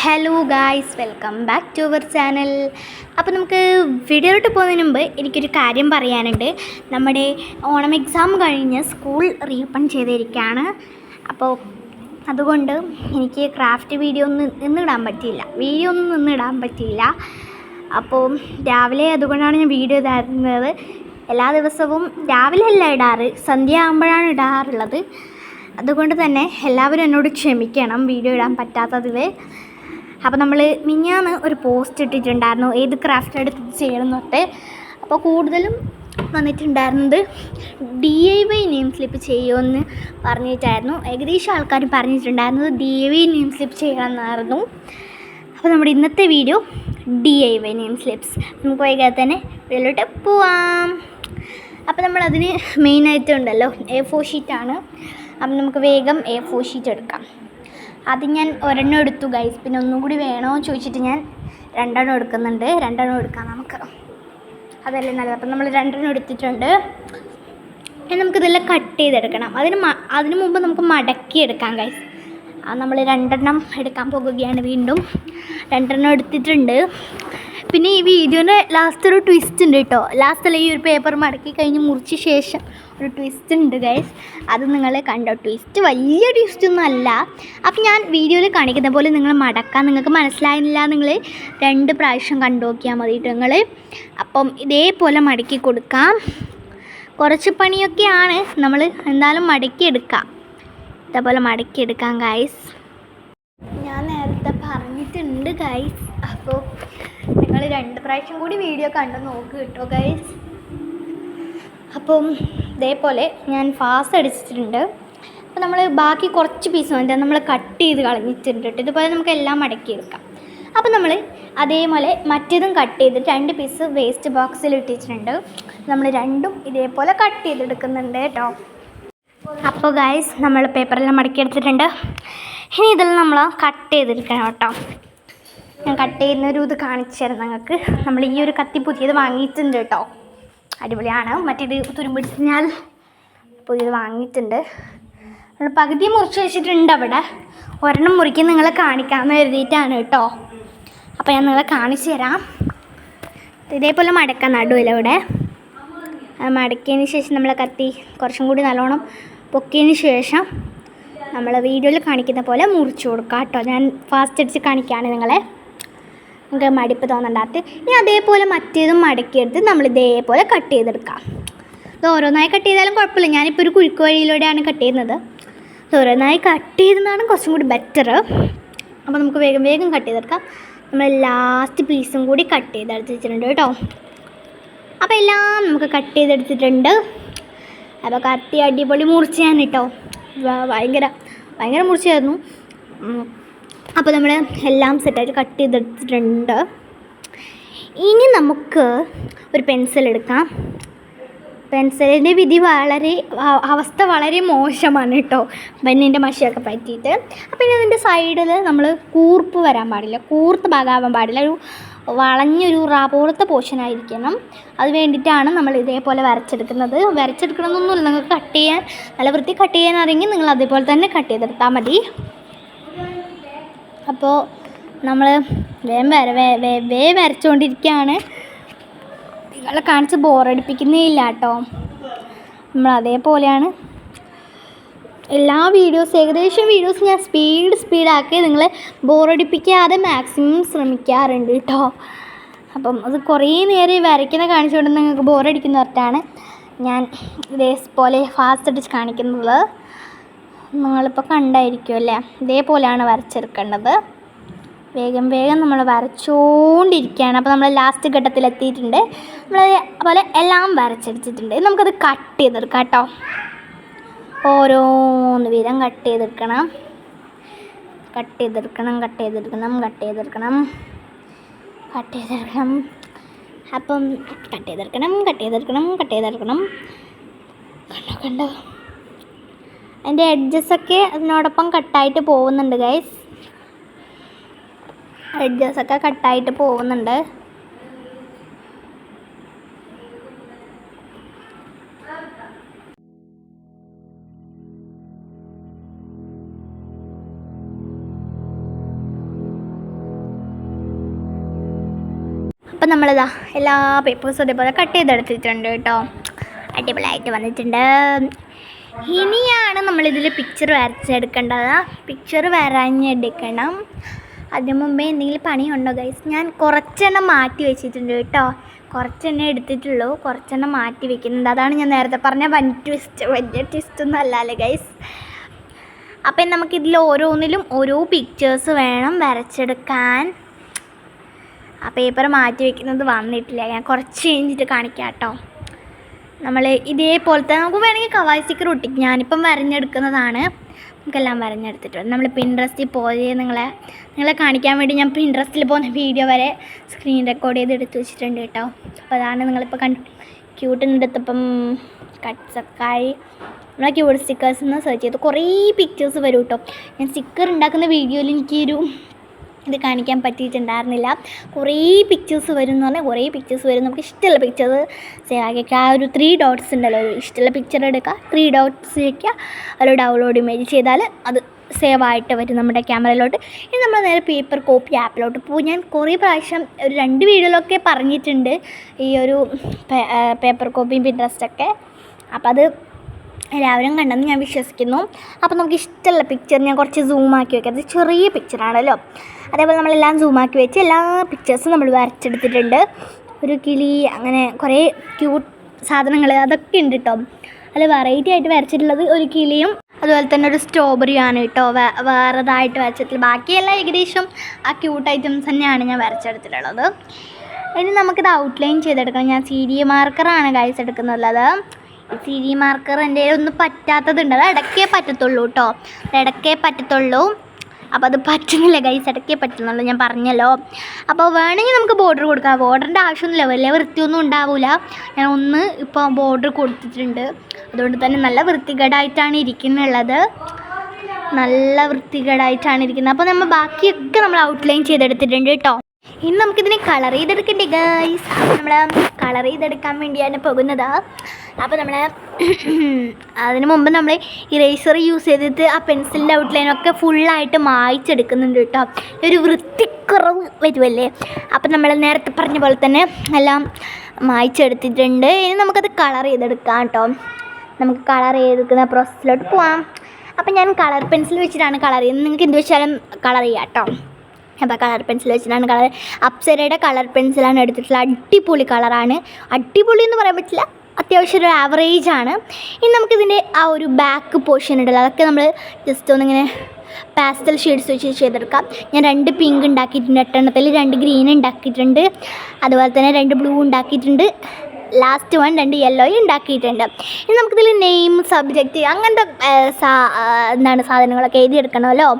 Hello guys, welcome back to our channel. അപ്പോൾ നമുക്ക് വീഡിയോയിലോട്ട് പോകുന്നതിന് മുമ്പ് എനിക്കൊരു കാര്യം പറയാനുണ്ട്. നമ്മുടെ ഓണം എക്സാം കഴിഞ്ഞ് സ്കൂൾ റീഓപ്പൺ ചെയ്തിരിക്കുകയാണ്. അപ്പോൾ അതുകൊണ്ട് എനിക്ക് ക്രാഫ്റ്റ് വീഡിയോ ഒന്നും നിന്നിടാൻ പറ്റിയില്ല. അപ്പോൾ രാവിലെ അതുകൊണ്ടാണ് ഞാൻ വീഡിയോ ഇടാറുന്നത്. എല്ലാ ദിവസവും രാവിലെ അല്ല ഇടാറ്, സന്ധ്യ ആകുമ്പോഴാണ് ഇടാറുള്ളത്. അതുകൊണ്ട് തന്നെ എല്ലാവരും എന്നോട് ക്ഷമിക്കണം വീഡിയോ ഇടാൻ പറ്റാത്തതിൽ. അപ്പോൾ നമ്മൾ മിനിഞ്ഞാന്ന് ഒരു പോസ്റ്റ് ഇട്ടിട്ടുണ്ടായിരുന്നു, ഏത് ക്രാഫ്റ്റ് എടുത്ത് ചെയ്യണം തൊട്ട്. അപ്പോൾ കൂടുതലും വന്നിട്ടുണ്ടായിരുന്നത് DIY നെയിം സ്ലിപ്പ് ചെയ്യുമെന്ന് പറഞ്ഞിട്ടായിരുന്നു. ഏകദേശം ആൾക്കാർ പറഞ്ഞിട്ടുണ്ടായിരുന്നത് DIY നെയിം സ്ലിപ്പ് ചെയ്യണമെന്നായിരുന്നു. അപ്പോൾ നമ്മുടെ ഇന്നത്തെ വീഡിയോ DIY നെയിം സ്ലിപ്സ്. നമുക്ക് വൈകാതെ തന്നെ വീട്ടിലോട്ട് പോവാം. അപ്പോൾ നമ്മളതിന് മെയിനായിട്ട് ഉണ്ടല്ലോ A4 ഷീറ്റാണ്. അപ്പം നമുക്ക് വേഗം A4 ഷീറ്റ് എടുക്കാം. അത് ഞാൻ ഒരെണ്ണം എടുത്തു ഗൈസ്, പിന്നെ ഒന്നും കൂടി വേണോ ചോദിച്ചിട്ട് ഞാൻ രണ്ടെണ്ണം എടുക്കുന്നുണ്ട്. രണ്ടെണ്ണം എടുക്കാം നമുക്ക്, അതല്ലേ നല്ലത്. അപ്പം നമ്മൾ രണ്ടെണ്ണം എടുത്തിട്ടുണ്ട്. ഇനി നമുക്കിതെല്ലാം കട്ട് ചെയ്തെടുക്കണം. അതിന് മുമ്പ് നമുക്ക് മടക്കിയെടുക്കാം ഗൈസ്. നമ്മൾ രണ്ടെണ്ണം എടുക്കാൻ പോകുകയാണ്. വീണ്ടും രണ്ടെണ്ണം എടുത്തിട്ടുണ്ട്. പിന്നെ ഈ വീഡിയോൻ്റെ ലാസ്റ്റ് ഒരു ട്വിസ്റ്റ് ഉണ്ട് കേട്ടോ. ലാസ്റ്റല്ല, ഈ ഒരു പേപ്പർ മടക്കി കഴിഞ്ഞ് മുറിച്ച ശേഷം ഒരു ട്വിസ്റ്റ് ഉണ്ട് ഗൈസ്. അത് നിങ്ങൾ കണ്ടോ. ട്വിസ്റ്റ് വലിയ ട്വിസ്റ്റൊന്നും അല്ല. അപ്പം ഞാൻ വീഡിയോയിൽ കാണിക്കുന്ന പോലെ നിങ്ങൾ മടക്കാൻ, നിങ്ങൾക്ക് മനസ്സിലായില്ല നിങ്ങൾ 2 പ്രാവശ്യം കണ്ടു നോക്കിയാൽ മതിയിട്ട് നിങ്ങൾ. അപ്പം ഇതേപോലെ മടക്കി കൊടുക്കാം. കുറച്ച് പണിയൊക്കെയാണ്, നമ്മൾ എന്തായാലും മടക്കിയെടുക്കാം. ഇതേപോലെ മടക്കിയെടുക്കാം ഗൈസ്. ഞാൻ നേരത്തെ പറഞ്ഞിട്ടുണ്ട് ഗൈസ്. അപ്പോൾ നിങ്ങൾ 2 പ്രാവശ്യം കൂടി വീഡിയോ കണ്ടു നോക്ക് കേട്ടോ ഗൈസ്. അപ്പം ഇതേപോലെ ഞാൻ ഫാസ്റ്റ് അടിച്ചിട്ടുണ്ട്. അപ്പോൾ നമ്മൾ ബാക്കി കുറച്ച് പീസ് വന്നിട്ട് നമ്മൾ കട്ട് ചെയ്ത് കളഞ്ഞിട്ടുണ്ട്. ഇതുപോലെ നമുക്ക് എല്ലാം മടക്കിയെടുക്കാം. അപ്പോൾ നമ്മൾ അതേപോലെ മറ്റേതും കട്ട് ചെയ്തിട്ട് 2 പീസ് വേസ്റ്റ് ബോക്സിൽ ഇട്ടിട്ടുണ്ട്. നമ്മൾ രണ്ടും ഇതേപോലെ കട്ട് ചെയ്തെടുക്കുന്നുണ്ട് കേട്ടോ. അപ്പോൾ ഗൈസ്, നമ്മൾ പേപ്പറെല്ലാം മടക്കിയെടുത്തിട്ടുണ്ട്. ഇനി ഇതെല്ലാം നമ്മൾ കട്ട് ചെയ്തെടുക്കണം കേട്ടോ. ഞാൻ കട്ട് ചെയ്യുന്നൊരു ഇത് കാണിച്ചു തരാം നിങ്ങൾക്ക്. നമ്മൾ ഈ ഒരു കത്തി പുതിയത് വാങ്ങിയിട്ടുണ്ട് കേട്ടോ. അടിപൊളിയാണ്. മറ്റേത് തുരുമ്പിടിച്ചാൽ പുതിയത് വാങ്ങിയിട്ടുണ്ട്. നമ്മൾ പകുതി മുറിച്ച് വെച്ചിട്ടുണ്ട്. അവിടെ ഒരെണ്ണം മുറിക്കാൻ നിങ്ങളെ കാണിക്കാമെന്ന് കരുതിയിട്ടാണ് കേട്ടോ. അപ്പോൾ ഞാൻ നിങ്ങളെ കാണിച്ചു തരാം. ഇതേപോലെ മടക്കാൻ നടുവില്ല ഇവിടെ. മടക്കിയതിന് ശേഷം നമ്മൾ കത്തി കുറച്ചും കൂടി നല്ലോണം പൊക്കിയതിന് ശേഷം നമ്മൾ വീഡിയോയിൽ കാണിക്കുന്ന പോലെ മുറിച്ച് കൊടുക്കാം കേട്ടോ. ഞാൻ ഫാസ്റ്റ് അടിച്ച് കാണിക്കുകയാണ് നിങ്ങളെ, നിങ്ങൾക്ക് മടിപ്പ് തോന്നണ്ടാത്ത. ഇനി അതേപോലെ മറ്റേതും മടക്കിയെടുത്ത് നമ്മൾ ഇതേപോലെ കട്ട് ചെയ്തെടുക്കാം. ഇത് ഓരോന്നായി കട്ട് ചെയ്താലും കുഴപ്പമില്ല. ഞാനിപ്പോൾ ഒരു കുഴുക്ക് വഴിയിലൂടെയാണ് കട്ട് ചെയ്യുന്നത്. ഇത് ഓരോന്നായി കട്ട് ചെയ്തതാണ് കുറച്ചും കൂടി ബെറ്റർ. അപ്പോൾ നമുക്ക് വേഗം വേഗം കട്ട് ചെയ്തെടുക്കാം. നമ്മൾ ലാസ്റ്റ് പീസും കൂടി കട്ട് ചെയ്തെടുത്തിട്ടുണ്ട് കേട്ടോ. അപ്പോൾ എല്ലാം നമുക്ക് കട്ട് ചെയ്തെടുത്തിട്ടുണ്ട്. അപ്പോൾ കത്തി അടിപൊളി മുറിച്ചാണ് കേട്ടോ. ഭയങ്കര മുറിച്ചായിരുന്നു. അപ്പോൾ നമ്മൾ എല്ലാം സെറ്റായിട്ട് കട്ട് ചെയ്തെടുത്തിട്ടുണ്ട്. ഇനി നമുക്ക് ഒരു പെൻസിൽ എടുക്കാം. പെൻസിലിൻ്റെ അവസ്ഥ വളരെ മോശമാണ് കേട്ടോ, ബന്നിൻ്റെ മഷിയൊക്കെ പറ്റിയിട്ട്. അപ്പോൾ ഇനി അതിൻ്റെ സൈഡിൽ നമ്മൾ കൂർപ്പ് വരാൻ പാടില്ല, കൂർത്ത ഭാഗമാവാൻ പാടില്ല. ഒരു വളഞ്ഞൊരു പോലത്തെ പോർഷനായിരിക്കണം. അത് വേണ്ടിയിട്ടാണ് നമ്മൾ ഇതേപോലെ വരച്ചെടുക്കുന്നത്. വരച്ചെടുക്കണമെന്നൊന്നുമില്ല, നിങ്ങൾക്ക് കട്ട് ചെയ്യാൻ നല്ല വൃത്തി കട്ട് ചെയ്യാൻ അറിയെങ്കിൽ നിങ്ങൾ അതേപോലെ തന്നെ കട്ട് ചെയ്തെടുത്താൽ മതി. അപ്പോൾ നമ്മൾ വരച്ചുകൊണ്ടിരിക്കുകയാണ്. നിങ്ങളെ കാണിച്ച് ബോറടിപ്പിക്കുന്നേ ഇല്ല കേട്ടോ. നമ്മൾ അതേപോലെയാണ് എല്ലാ ഏകദേശം വീഡിയോസ് ഞാൻ സ്പീഡാക്കി നിങ്ങളെ ബോറടിപ്പിക്കാതെ മാക്സിമം ശ്രമിക്കാറുണ്ട് കേട്ടോ. അപ്പം അത് കുറേ നേരം വരയ്ക്കുന്ന കാണിച്ചുകൊണ്ട് നിങ്ങൾക്ക് ബോറടിക്കുന്ന പറഞ്ഞിട്ടാണ് ഞാൻ ഇതേപോലെ ഫാസ്റ്റ് അടിച്ച് കാണിക്കുന്നത്. നിങ്ങളിപ്പോൾ കണ്ടായിരിക്കും അല്ലേ, ഇതേപോലെയാണ് വരച്ചെടുക്കേണ്ടത്. വേഗം വേഗം നമ്മൾ വരച്ചുകൊണ്ടിരിക്കുകയാണ്. അപ്പോൾ നമ്മൾ ലാസ്റ്റ് ഘട്ടത്തിലെത്തിയിട്ടുണ്ട്. നമ്മളതേപോലെ എല്ലാം വരച്ചെടുത്തിട്ടുണ്ട്. നമുക്കത് കട്ട് ചെയ്തെടുക്കാം കേട്ടോ. ഓരോന്ന് വീതം കട്ട് ചെയ്തെടുക്കണം. അപ്പം കട്ട് ചെയ്തെടുക്കണം. കണ്ടോ അതിൻ്റെ എഡ്ജസൊക്കെ അതിനോടൊപ്പം കട്ടായിട്ട് പോകുന്നുണ്ട് ഗൈസ്. എഡ്ജസൊക്കെ കട്ടായിട്ട് പോകുന്നുണ്ട്. അപ്പം നമ്മളിതാ എല്ലാ പേപ്പേഴ്സും അതേപോലെ കട്ട് ചെയ്തെടുത്തിട്ടുണ്ട് കേട്ടോ. അടിപൊളിയായിട്ട് വന്നിട്ടുണ്ട്. ഇനിയാണ് നമ്മളിതിൽ പിക്ചർ വരച്ചെടുക്കേണ്ടത്. പിക്ചർ വരഞ്ഞെടുക്കണം. അതിന് മുമ്പേ എന്തെങ്കിലും പണിയുണ്ടോ ഗൈസ്? ഞാൻ കുറച്ചെണ്ണം മാറ്റി വെച്ചിട്ടുണ്ട് കേട്ടോ. കുറച്ചെണ്ണം എടുത്തിട്ടുള്ളൂ, കുറച്ചെണ്ണം മാറ്റി വെക്കുന്നുണ്ട്. അതാണ് ഞാൻ നേരത്തെ പറഞ്ഞ വലിയ ട്വിസ്റ്റൊന്നും അല്ലല്ലേ ഗൈസ്. അപ്പം നമുക്കിതിൽ ഓരോന്നിലും ഓരോ പിക്ചേഴ്സ് വേണം വരച്ചെടുക്കാൻ. ആ പേപ്പർ മാറ്റി വെക്കുന്നത് വന്നിട്ടില്ല, ഞാൻ കുറച്ച് കഴിഞ്ഞിട്ട് കാണിക്കാം കേട്ടോ. നമ്മൾ ഇതേപോലത്തെ നമുക്ക് വേണമെങ്കിൽ കവായി സ്റ്റിക്കർ ഒട്ടിക്കും. ഞാനിപ്പം വരഞ്ഞെടുക്കുന്നതാണ്. നമുക്കെല്ലാം വരഞ്ഞെടുത്തിട്ടുണ്ട്. നമ്മൾ പിൻട്രസ്റ്റിൽ പോയി നിങ്ങളെ കാണിക്കാൻ വേണ്ടി ഞാൻ പിൻട്രസ്റ്റിൽ പോകുന്ന വീഡിയോ വരെ സ്ക്രീൻ റെക്കോർഡ് ചെയ്ത് എടുത്ത് വെച്ചിട്ടുണ്ട് കേട്ടോ. അപ്പോൾ അതാണ് നിങ്ങളിപ്പോൾ ക്യൂട്ടിനെടുത്തപ്പം കട്ട്സക്കായി നമ്മളെ ക്യൂട്ട് സ്റ്റിക്കേഴ്സ് എന്ന് സെർച്ച് ചെയ്ത് കുറേ പിക്ചേഴ്സ് വരും കേട്ടോ. ഞാൻ സ്റ്റിക്കർ ഉണ്ടാക്കുന്ന വീഡിയോയിൽ എനിക്കൊരു ഇത് കാണിക്കാൻ പറ്റിയിട്ടുണ്ടായിരുന്നില്ല. കുറേ പിക്ചേഴ്സ് വരും എന്ന് പറഞ്ഞാൽ കുറേ പിക്ചേഴ്സ് വരും. നമുക്ക് ഇഷ്ടമുള്ള പിക്ചേഴ്സ് സേവ് ആക്കിയേക്കുക. ആ ഒരു 3 ഡോട്ട്സ് ഉണ്ടല്ലോ, ഒരു ഇഷ്ടമുള്ള പിക്ചർ എടുക്കുക, 3 ഡോട്ട്സ് വയ്ക്കുക, ഒരു ഡൗൺലോഡ് ഇമേജ് ചെയ്താൽ അത് സേവ് ആയിട്ട് വരും നമ്മുടെ ക്യാമറയിലോട്ട്. ഇനി നമ്മൾ നേരെ പേപ്പർ കോപ്പി ആപ്പിലോട്ട് പോകും. ഞാൻ കുറേ പ്രാവശ്യം ഒരു 2 വീഡിയോയിലൊക്കെ പറഞ്ഞിട്ടുണ്ട് ഈ ഒരു പേപ്പർ കോപ്പിയും പിൻട്രസ്റ്റൊക്കെ. അപ്പോൾ അത് എല്ലാവരും കണ്ടെന്ന് ഞാൻ വിശ്വസിക്കുന്നു. അപ്പോൾ നമുക്ക് ഇഷ്ടമുള്ള പിക്ചർ ഞാൻ കുറച്ച് സൂമാക്കി വയ്ക്കാം. അത് ചെറിയ പിക്ചറാണല്ലോ. അതേപോലെ നമ്മളെല്ലാം സൂമാക്കി വെച്ച് എല്ലാ പിക്ചേഴ്സും നമ്മൾ വരച്ചെടുത്തിട്ടുണ്ട്. ഒരു കിളി, അങ്ങനെ കുറേ ക്യൂട്ട് സാധനങ്ങൾ അതൊക്കെ ഉണ്ട് കേട്ടോ. അതിൽ വെറൈറ്റി ആയിട്ട് വരച്ചിട്ടുള്ളത് ഒരു കിളിയും അതുപോലെ തന്നെ ഒരു സ്ട്രോബെറിയാണ് കേട്ടോ വേറെതായിട്ട് വരച്ചിട്ടുള്ളത്. ബാക്കിയെല്ലാം ഏകദേശം ആ ക്യൂട്ട് ഐറ്റംസ് തന്നെയാണ് ഞാൻ വരച്ചെടുത്തിട്ടുള്ളത്. ഇനി നമുക്കിത് ഔട്ട്ലൈൻ ചെയ്തെടുക്കണം. ഞാൻ CD മാർക്കറാണ് ഗൈസ് എടുക്കുന്നുള്ളത്. ഈ CD മാർക്കർ എൻ്റെ ഒന്നും പറ്റാത്തതുണ്ട്. അത് ഇടയ്ക്കേ പറ്റത്തുള്ളൂ കേട്ടോ, ഇടയ്ക്കേ പറ്റത്തുള്ളൂ. അപ്പോൾ അത് പറ്റുന്നില്ല ഗൈസ്, ഇടയ്ക്കേ പറ്റുന്നുള്ളൂ, ഞാൻ പറഞ്ഞല്ലോ. അപ്പോൾ വേണമെങ്കിൽ നമുക്ക് ബോർഡർ കൊടുക്കാം. ബോർഡറിൻ്റെ ആവശ്യമൊന്നുമില്ല, വലിയ വൃത്തിയൊന്നും ഉണ്ടാവില്ല. ഞാൻ ഇപ്പോൾ ബോർഡർ കൊടുത്തിട്ടുണ്ട്. അതുകൊണ്ട് തന്നെ നല്ല വൃത്തികേടായിട്ടാണ് ഇരിക്കുന്നുള്ളത്, നല്ല വൃത്തികേടായിട്ടാണ് ഇരിക്കുന്നത്. അപ്പോൾ ബാക്കിയൊക്കെ നമ്മൾ ഔട്ട്ലൈൻ ചെയ്തെടുത്തിട്ടുണ്ട് കേട്ടോ. ഇനി നമുക്കിതിനെ കളർ ചെയ്തെടുക്കണ്ടേ ഗൈസ്. നമ്മൾ കളർ ചെയ്തെടുക്കാൻ വേണ്ടിയാണ് പോകുന്നത്. അപ്പോൾ നമ്മൾ അതിന് മുമ്പ് നമ്മൾ ഇറേസർ യൂസ് ചെയ്തിട്ട് ആ പെൻസിലിൻ്റെ ഔട്ട്ലൈനൊക്കെ ഫുള്ളായിട്ട് മായ്ച്ചെടുക്കുന്നുണ്ട് കേട്ടോ. ഒരു വൃത്തിക്കുറവ് വരുമല്ലേ. അപ്പം നമ്മൾ നേരത്തെ പറഞ്ഞ പോലെ തന്നെ എല്ലാം മായ്ച്ചെടുത്തിട്ടുണ്ട്. ഇനി നമുക്കത് കളർ ചെയ്തെടുക്കാം കേട്ടോ. നമുക്ക് കളർ ചെയ്തെടുക്കുന്ന പ്രോസസ്സിലോട്ട് പോവാം. അപ്പം ഞാൻ കളർ പെൻസിൽ വെച്ചിട്ടാണ് കളർ ചെയ്യുന്നത്. നിങ്ങൾക്ക് എന്ത് വെച്ചാലും കളർ ചെയ്യാം കേട്ടോ. അപ്പോൾ കളർ പെൻസിൽ വെച്ചിട്ടാണ് കളർ. അപ്സരയുടെ കളർ പെൻസിലാണ് എടുത്തിട്ടുള്ളത്. അടിപൊളി കളറാണ്. അടിപൊളി എന്ന് പറയാൻ പറ്റില്ല, അത്യാവശ്യം ഒരു ആവറേജ് ആണ്. ഇനി നമുക്കിതിൻ്റെ ആ ഒരു ബാക്ക് പോർഷൻ ഉണ്ടല്ലോ, അതൊക്കെ നമ്മൾ ജസ്റ്റ് ഒന്നിങ്ങനെ പാസ്റ്റൽ ഷെയ്ഡ്സ് വെച്ച് ചെയ്തെടുക്കാം. ഞാൻ 2 പിങ്ക് ഉണ്ടാക്കിയിട്ടുണ്ട്, 8 2 ഗ്രീൻ ഉണ്ടാക്കിയിട്ടുണ്ട്, അതുപോലെ തന്നെ 2 ബ്ലൂ ഉണ്ടാക്കിയിട്ടുണ്ട്, ലാസ്റ്റ് 2 യെല്ലോ ഉണ്ടാക്കിയിട്ടുണ്ട്. ഇനി നമുക്കിതിൽ നെയിം, സബ്ജക്റ്റ് അങ്ങനത്തെ സാധനങ്ങളൊക്കെ എഴുതിയെടുക്കണമല്ലോ.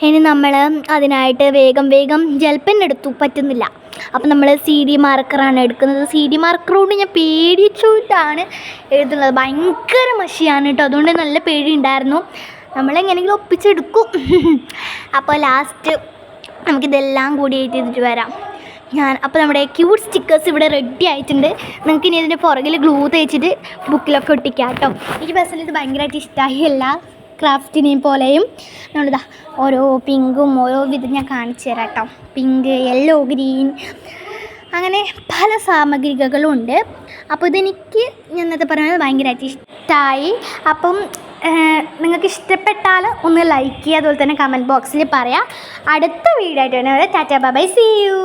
ഇനി നമ്മൾ അതിനായിട്ട് വേഗം ജെൽ പെൻ എടുത്തു, പറ്റുന്നില്ല. അപ്പം നമ്മൾ CD മാർക്കറാണ് എടുക്കുന്നത്. CD മാർക്കറോട് ഞാൻ പേടിച്ചിട്ടാണ് എഴുതുന്നത്. ഭയങ്കര മഷിയാണ് കേട്ടോ, അതുകൊണ്ട് നല്ല പേടിയുണ്ടായിരുന്നു. നമ്മളെങ്ങനെയെങ്കിലും ഒപ്പിച്ചെടുക്കും. അപ്പോൾ ലാസ്റ്റ് നമുക്കിതെല്ലാം കൂടി എഴുതിയിട്ട് വരാം. അപ്പോൾ നമ്മുടെ ക്യൂട്ട് സ്റ്റിക്കേഴ്സ് ഇവിടെ റെഡി ആയിട്ടുണ്ട്. നിങ്ങൾക്ക് ഇനി ഇതിൻ്റെ പുറകിൽ ഗ്ലൂ തേച്ചിട്ട് ബുക്കിലൊക്കെ ഒട്ടിക്കാം കേട്ടോ. എനിക്ക് പേഴ്സണലി ഇത് ഭയങ്കരമായിട്ട് ഇഷ്ടമായി. എല്ലാ ക്രാഫ്റ്റിനെയും പോലെയും നമ്മളിതാ ഓരോ പിങ്കും ഓരോ വിധം ഞാൻ കാണിച്ചു തരാം കേട്ടോ. പിങ്ക്, യെല്ലോ, ഗ്രീൻ, അങ്ങനെ പല സാമഗ്രികളും ഉണ്ട്. അപ്പോൾ ഇതെനിക്ക് ഞാൻ നേരത്തെ പറയുന്നത് ഭയങ്കരമായിട്ട് ഇഷ്ടമായി. അപ്പം നിങ്ങൾക്ക് ഇഷ്ടപ്പെട്ടാൽ ഒന്ന് ലൈക്ക് ചെയ്യുക, അതുപോലെ തന്നെ കമൻറ്റ് ബോക്സിൽ പറയാം. അടുത്ത വീഡിയോ ആയിട്ട് തന്നെ ടാറ്റാ ബൈ, സീ യു.